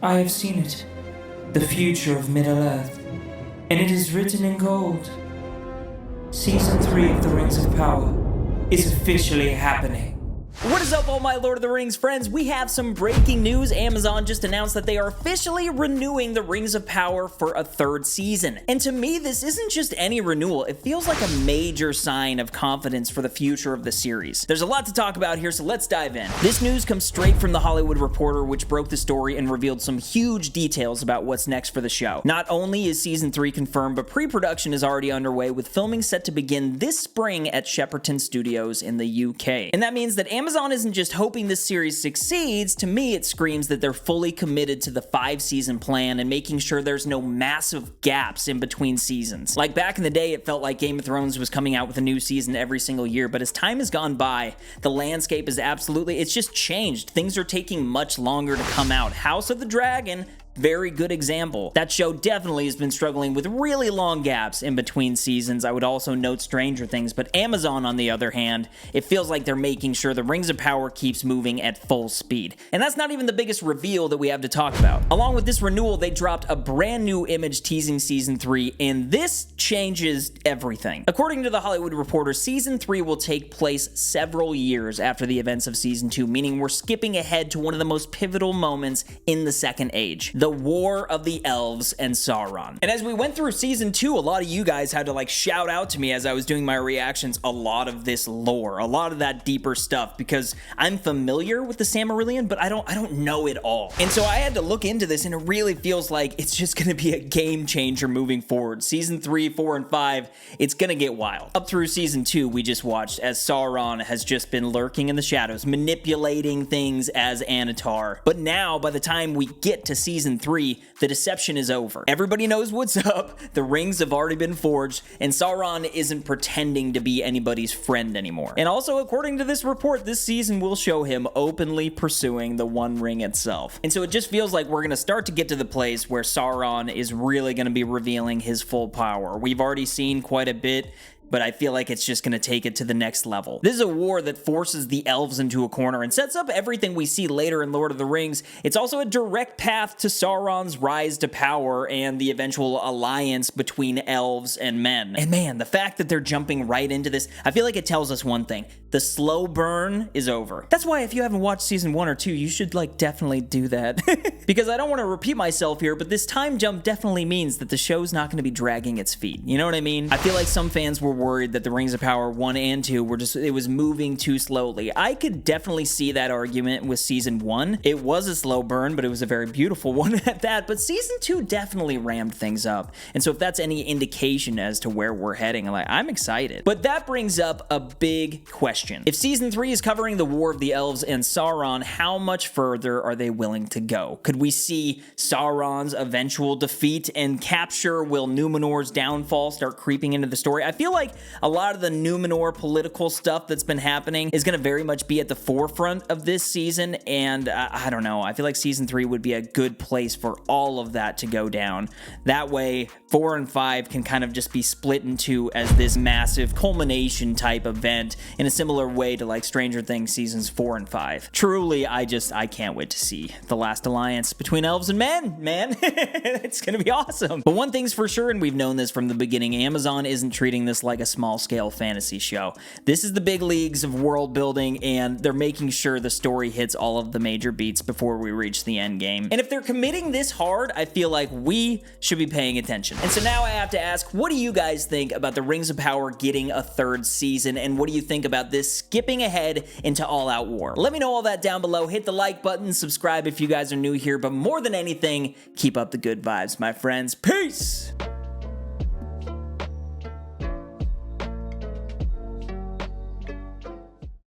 I have seen it, the future of Middle-earth, and it is written in gold. Season 3 of The Rings of Power is officially happening. What is up, all my Lord of the Rings friends? We have some breaking news. Amazon just announced that they are officially renewing the Rings of Power for a third season. And to me, this isn't just any renewal. It feels like a major sign of confidence for the future of the series. There's a lot to talk about here, so let's dive in. This news comes straight from The Hollywood Reporter, which broke the story and revealed some huge details about what's next for the show. Not only is season 3 confirmed, but pre-production is already underway, with filming set to begin this spring at Shepperton Studios in the UK. And that means that Amazon isn't just hoping this series succeeds. To me, it screams that they're fully committed to the 5-season plan and making sure there's no massive gaps in between seasons. Like back in the day, it felt like Game of Thrones was coming out with a new season every single year, but as time has gone by, the landscape is it's just changed. Things are taking much longer to come out. House of the Dragon, very good example. That show definitely has been struggling with really long gaps in between seasons. I would also note Stranger Things, but Amazon, on the other hand, it feels like they're making sure the Rings of Power keeps moving at full speed. And that's not even the biggest reveal that we have to talk about. Along with this renewal, they dropped a brand new image teasing season 3, and this changes everything. According to The Hollywood Reporter, season 3 will take place several years after the events of season 2, meaning we're skipping ahead to one of the most pivotal moments in the Second Age. The War of the Elves and Sauron. And as we went through season 2, a lot of you guys had to shout out to me as I was doing my reactions a lot of this lore, a lot of that deeper stuff, because I'm familiar with the Silmarillion, but I don't know it all. And so I had to look into this, and it really feels like it's just going to be a game changer moving forward. Season 3, 4, and 5, it's going to get wild. Up through season 2, we just watched as Sauron has just been lurking in the shadows, manipulating things as Anatar. But now, by the time we get to season 3, the deception is over. Everybody knows what's up, the rings have already been forged, and Sauron isn't pretending to be anybody's friend anymore. And also, according to this report, this season will show him openly pursuing the One Ring itself. And so it just feels like we're gonna start to get to the place where Sauron is really gonna be revealing his full power. We've already seen quite a bit, but I feel like it's just going to take it to the next level. This is a war that forces the elves into a corner and sets up everything we see later in Lord of the Rings. It's also a direct path to Sauron's rise to power and the eventual alliance between elves and men. And man, the fact that they're jumping right into this, I feel like it tells us one thing. The slow burn is over. That's why if you haven't watched season 1 or 2, you should definitely do that. Because I don't want to repeat myself here, but this time jump definitely means that the show's not going to be dragging its feet. You know what I mean? I feel like some fans were worried that the Rings of Power 1 and 2 it was moving too slowly. I could definitely see that argument with season 1. It was a slow burn, but it was a very beautiful one at that. But season 2 definitely ramped things up. And so if that's any indication as to where we're heading, I'm excited. But that brings up a big question. If season 3 is covering the War of the Elves and Sauron, how much further are they willing to go? Could we see Sauron's eventual defeat and capture? Will Numenor's downfall start creeping into the story? I feel like a lot of the Numenor political stuff that's been happening is going to very much be at the forefront of this season, and I don't know. I feel like season 3 would be a good place for all of that to go down. That way, 4 and 5 can kind of just be split into as this massive culmination type event in a similar way to Stranger Things seasons 4 and 5. Truly, I can't wait to see the last alliance between elves and men, man. It's going to be awesome. But one thing's for sure, and we've known this from the beginning, Amazon isn't treating this like a small-scale fantasy show. This is the big leagues of world building, and they're making sure the story hits all of the major beats before we reach the end game. And if they're committing this hard, I feel like we should be paying attention. And so now I have to ask, what do you guys think about the Rings of Power getting a third season, and what do you think about this skipping ahead into all-out war? Let me know all that down below. Hit the like button, subscribe if you guys are new here, but more than anything, keep up the good vibes, my friends. Peace!